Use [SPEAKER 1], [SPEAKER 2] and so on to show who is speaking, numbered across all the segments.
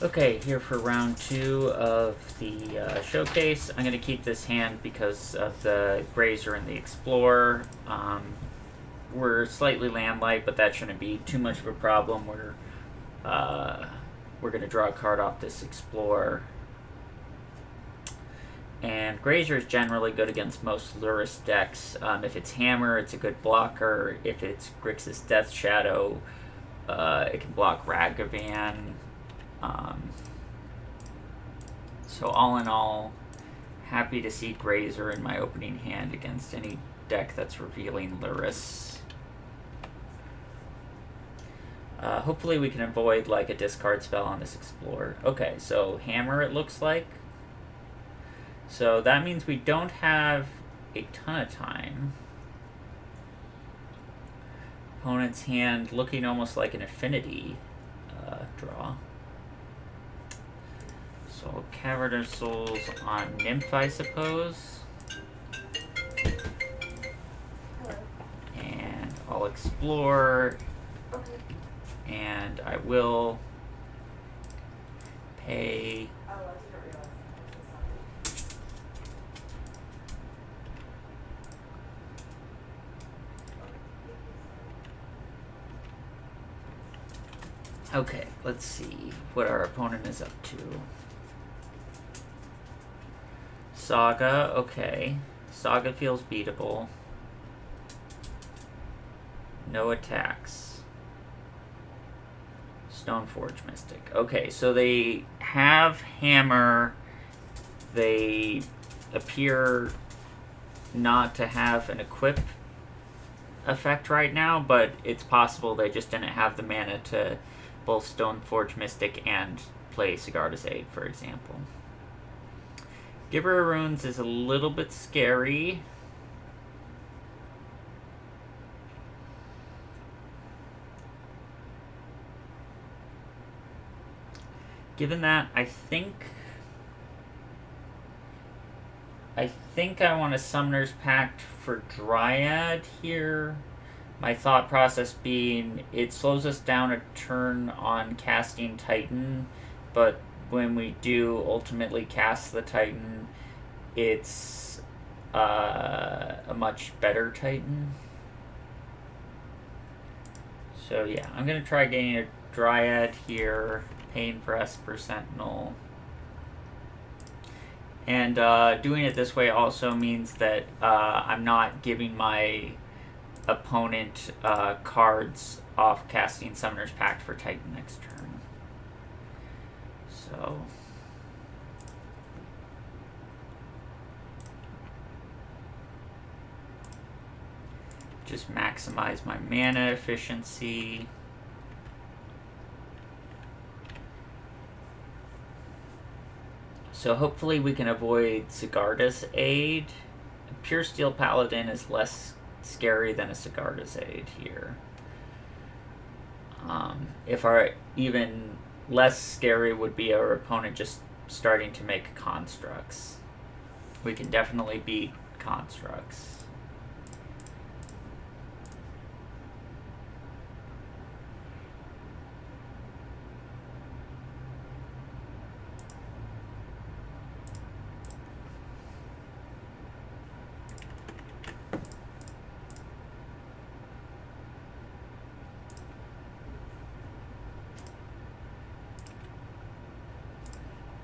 [SPEAKER 1] Okay, here for round 2 of the showcase. I'm going to keep this hand because of the Grazer and the Explorer. We're slightly land-light, but that shouldn't be too much of a problem. We're going to draw a card off this Explorer. And Grazer is generally good against most Lurrus decks. If it's Hammer, it's a good blocker. If it's Grixis Death Shadow, it can block Ragavan. So all in all, happy to see Grazer in my opening hand against any deck that's revealing Lurrus. Hopefully we can avoid like a discard spell on this Explorer. Okay, so Hammer it looks like. So that means we don't have a ton of time. Opponent's hand looking almost like an affinity draw. So Cavern Souls on Nymph, I suppose. And I'll explore. And I will pay. Okay, let's see what our opponent is up to. Saga, okay. Saga feels beatable. No attacks. Stoneforge Mystic. Okay, so they have Hammer. They appear not to have an equip effect right now, but it's possible they just didn't have the mana to both Stoneforge Mystic and play Sigarda's Aid, for example. Giver of Runes is a little bit scary. Given that, I think I want a Summoner's Pact for Dryad here. My thought process being it slows us down a turn on casting Titan, but when we do ultimately cast the Titan, it's a much better Titan. So yeah, I'm going to try getting a Dryad here, paying for Esper Sentinel. And doing it this way also means that I'm not giving my opponent cards off casting Summoner's Pact for Titan next turn. So just maximize my mana efficiency. So hopefully we can avoid Sigarda's Aid. A Pure Steel Paladin is less scary than a Sigarda's Aid here. If our even less scary would be our opponent just starting to make constructs. We can definitely beat constructs.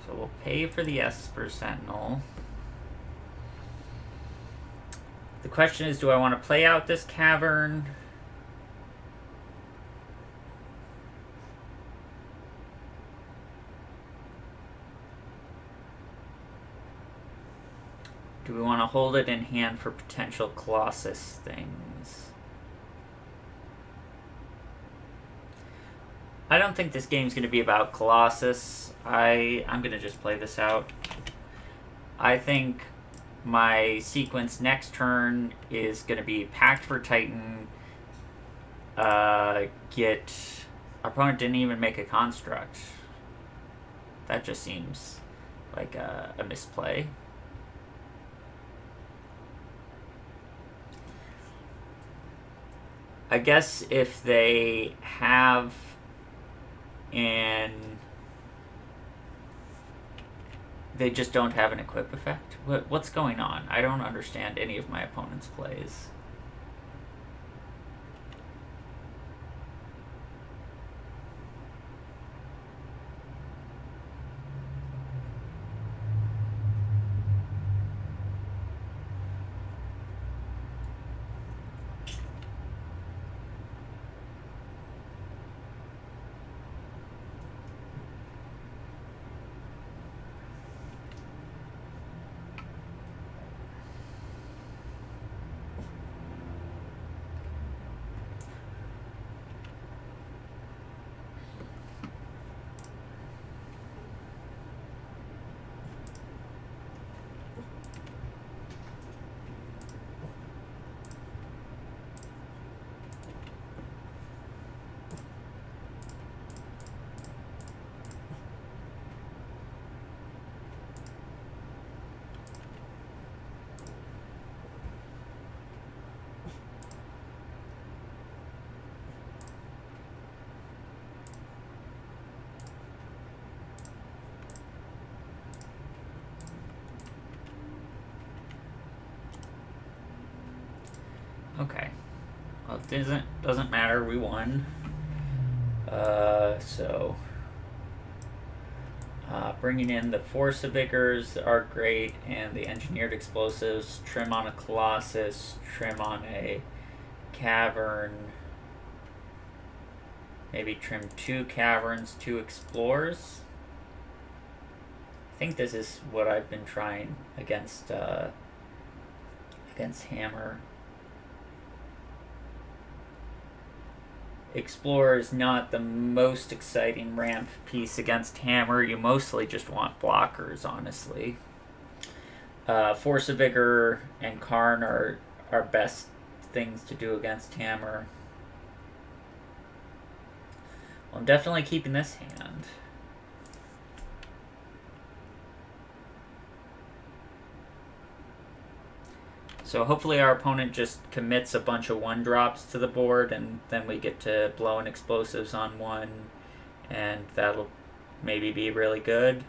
[SPEAKER 1] So we'll pay for the Esper Sentinel. The question is, do I want to play out this cavern? Do we want to hold it in hand for potential Colossus things? I don't think this game's going to be about Colossus. I'm going to just play this out. I think my sequence next turn is going to be Pact for Titan. Our opponent didn't even make a construct. That just seems like a misplay. I guess if they have an They just don't have an equip effect? What's going on? I don't understand any of my opponent's plays. Okay. Well, it doesn't matter. We won. Bringing in the Force of Vigors are great, and the Engineered Explosives. Trim on a Colossus, trim on a Cavern. Maybe trim 2 Caverns, 2 Explorers. I think this is what I've been trying against Hammer. Explorer is not the most exciting ramp piece against Hammer. You mostly just want blockers, honestly. Force of Vigor and Karn are best things to do against Hammer. Well, I'm definitely keeping this hand. So hopefully our opponent just commits a bunch of 1-drops to the board, and then we get to blow in explosives on 1, and that'll maybe be really good.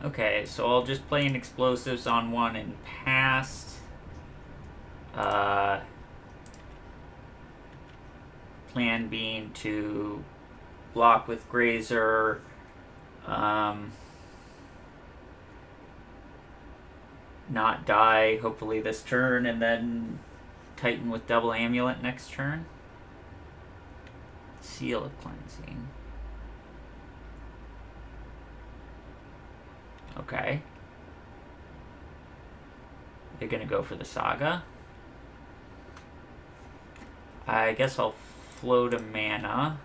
[SPEAKER 1] Okay, so I'll just play in explosives on 1 and past. Plan being to block with Grazer. Not die, hopefully, this turn, and then Titan with double amulet next turn. Seal of Cleansing. Okay. They're gonna go for the Saga. I guess I'll float a mana.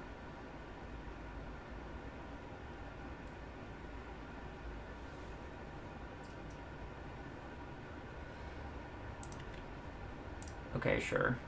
[SPEAKER 1] Okay, sure.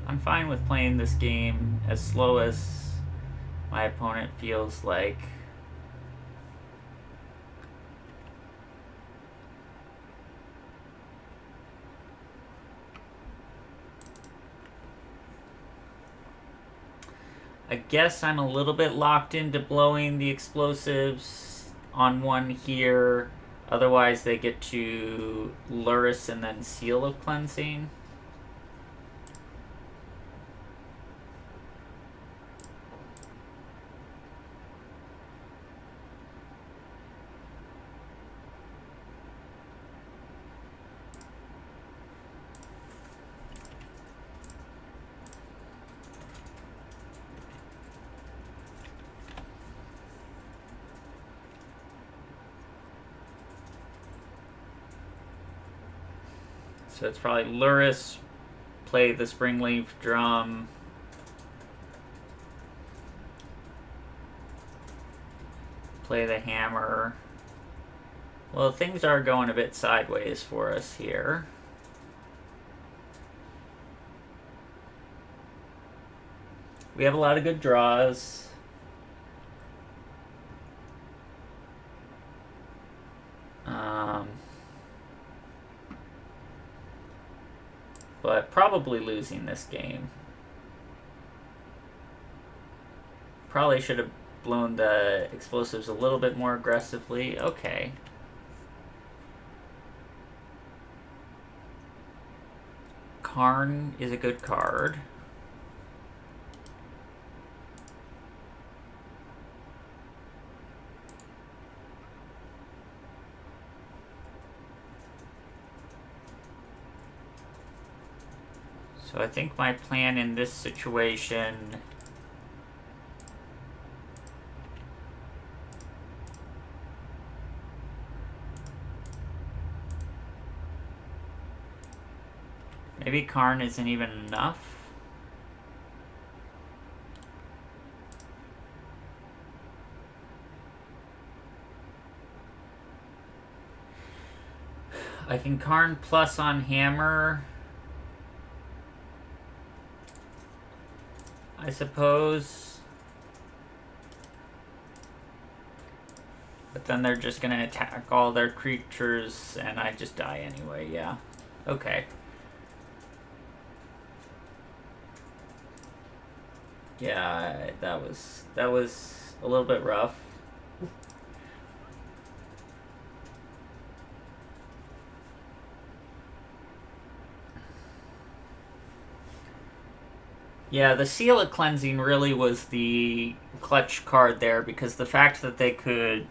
[SPEAKER 1] I'm fine with playing this game as slow as my opponent feels like. I guess I'm a little bit locked into blowing the explosives on one here. Otherwise, they get to Luris and then Seal of Cleansing. So it's probably Luris, play the Springleaf Drum, play the hammer. Well, things are going a bit sideways for us here. We have a lot of good draws. But probably losing this game. Probably should have blown the explosives a little bit more aggressively. Okay. Karn is a good card. So I think my plan in this situation maybe Karn isn't even enough. I can Karn plus on hammer, I suppose. But then they're just gonna attack all their creatures and I just die anyway, yeah. Okay. Yeah, that was a little bit rough. Yeah, the Seal of Cleansing really was the clutch card there, because the fact that they could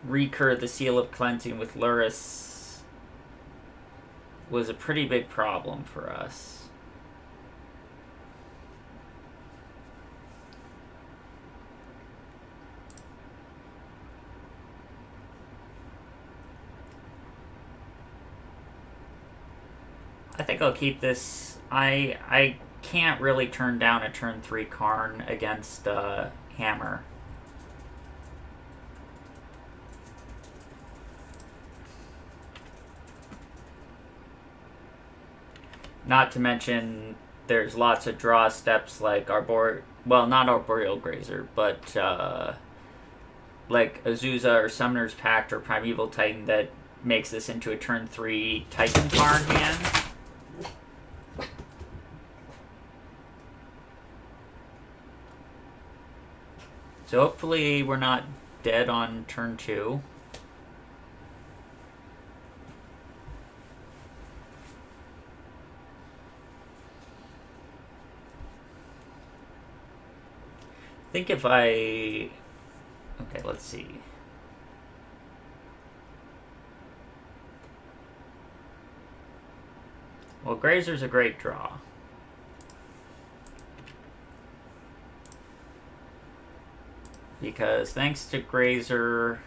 [SPEAKER 1] recur the Seal of Cleansing with Luris was a pretty big problem for us. I think I'll keep this. I can't really turn down a turn 3 Karn against Hammer. Not to mention, there's lots of draw steps like not Arboreal Grazer, but like Azusa or Summoner's Pact or Primeval Titan that makes this into a turn 3 Titan Karn hand. So hopefully we're not dead on turn 2. I think if I... Okay, let's see. Well, Grazer's a great draw. Because thanks to Grazer,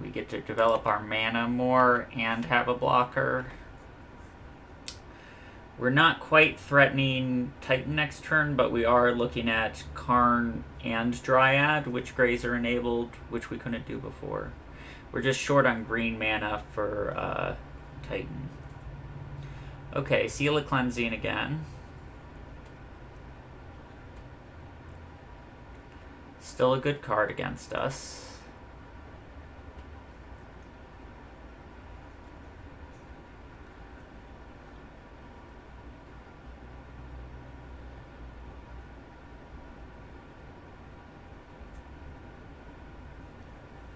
[SPEAKER 1] we get to develop our mana more and have a blocker. We're not quite threatening Titan next turn, but we are looking at Karn and Dryad, which Grazer enabled, which we couldn't do before. We're just short on green mana for Titan. Okay, Seal of Cleansing again. Still a good card against us.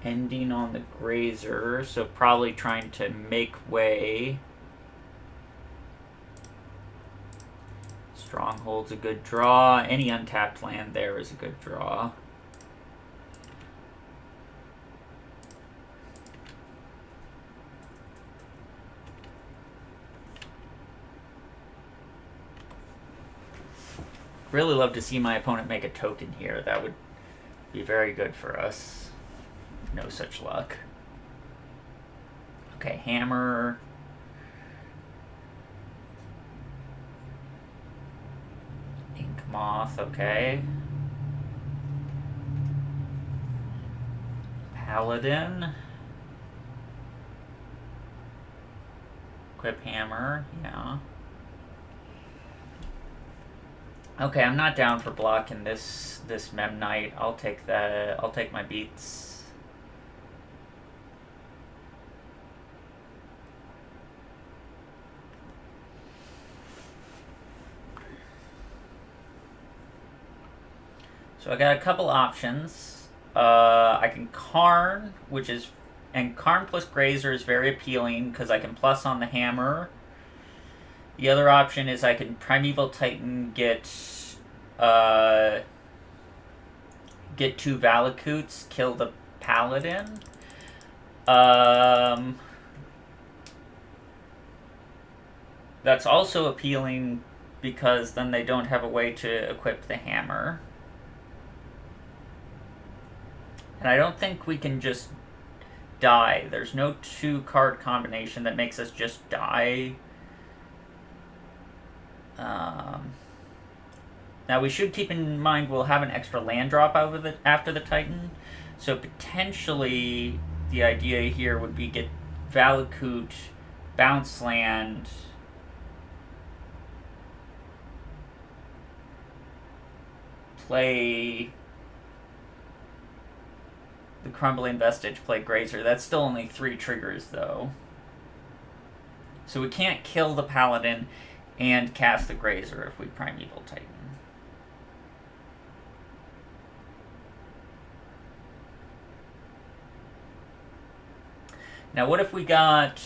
[SPEAKER 1] ending on the Grazer, so probably trying to make way. Stronghold's a good draw. Any untapped land there is a good draw. Really love to see my opponent make a token here. That would be very good for us. No such luck. Okay, hammer. Ink moth, okay. Paladin. Equip hammer, yeah. Okay, I'm not down for blocking this Mem Knight. I'll take that. I'll take my beats. So I got a couple options. I can Karn, and Karn plus Grazer is very appealing because I can plus on the hammer. The other option is I can Primeval Titan, get 2 Valakutes, kill the Paladin. That's also appealing because then they don't have a way to equip the hammer. And I don't think we can just die. There's no 2-card combination that makes us just die. Now we should keep in mind we'll have an extra land drop after the Titan. So potentially the idea here would be get Valakut, bounce land, play the Crumbling Vestige, play Grazer. That's still only 3 triggers though. So we can't kill the Paladin and cast the Grazer if we Primeval Titan. Now what if we got...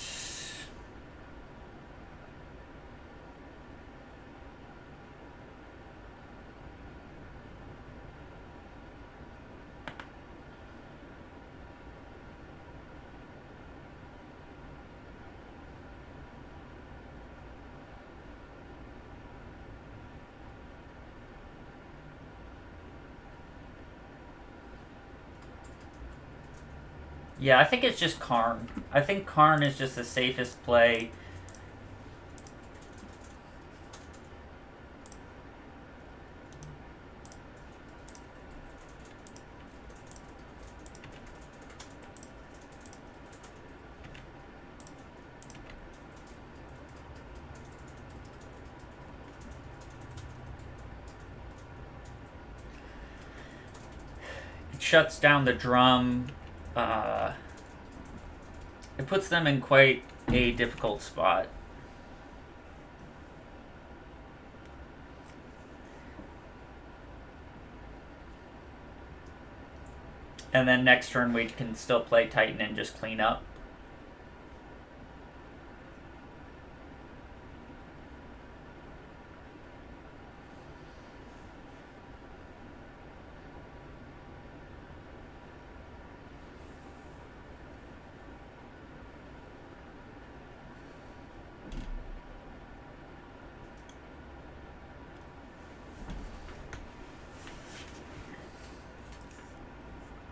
[SPEAKER 1] Yeah, I think it's just Karn. I think Karn is just the safest play. It shuts down the drum. It puts them in quite a difficult spot. And then next turn we can still play Titan and just clean up.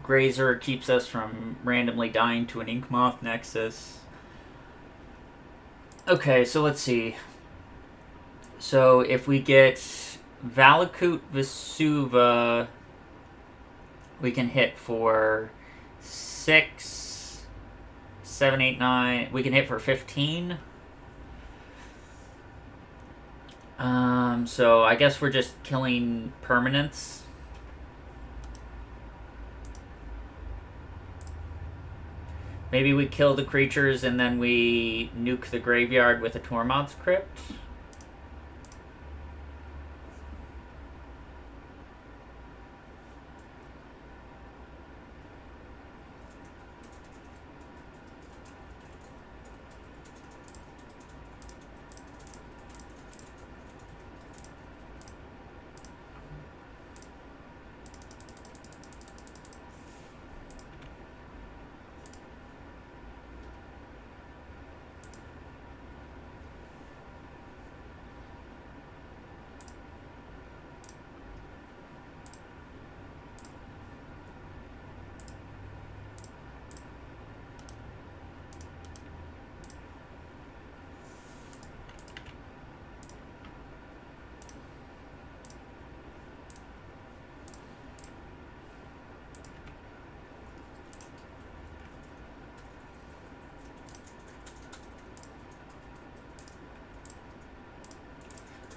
[SPEAKER 1] Grazer keeps us from randomly dying to an Ink Moth Nexus. Okay, so let's see. So if we get Valakut Vesuva, we can hit for 6, 7, 8, 9. We can hit for 15. So I guess we're just killing permanents. Maybe we kill the creatures and then we nuke the graveyard with a Tormod's Crypt.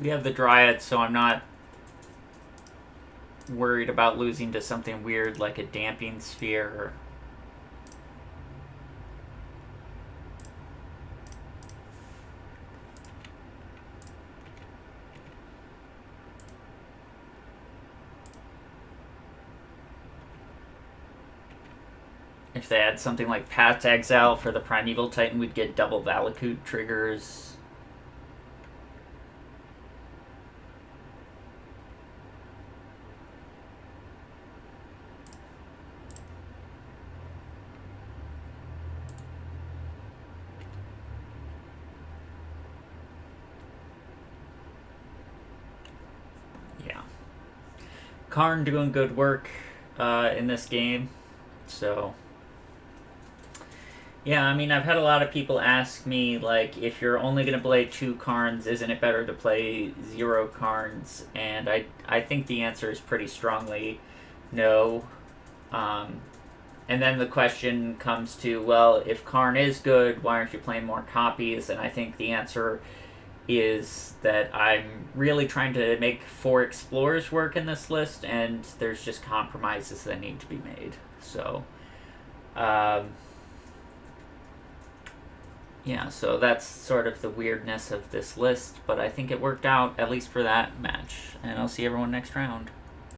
[SPEAKER 1] We have the Dryad, so I'm not worried about losing to something weird like a Damping Sphere. If they had something like Path to Exile for the Primeval Titan, we'd get double Valakut triggers. Yeah. Karn doing good work in this game, so... Yeah, I mean, I've had a lot of people ask me, like, if you're only going to play 2 Karns, isn't it better to play 0 Karns? And I think the answer is pretty strongly no. And then the question comes to, well, if Karn is good, why aren't you playing more copies? And I think the answer is that I'm really trying to make 4 Explorers work in this list, and there's just compromises that need to be made. So... yeah, so that's sort of the weirdness of this list, but I think it worked out, at least for that match. And I'll see everyone next round.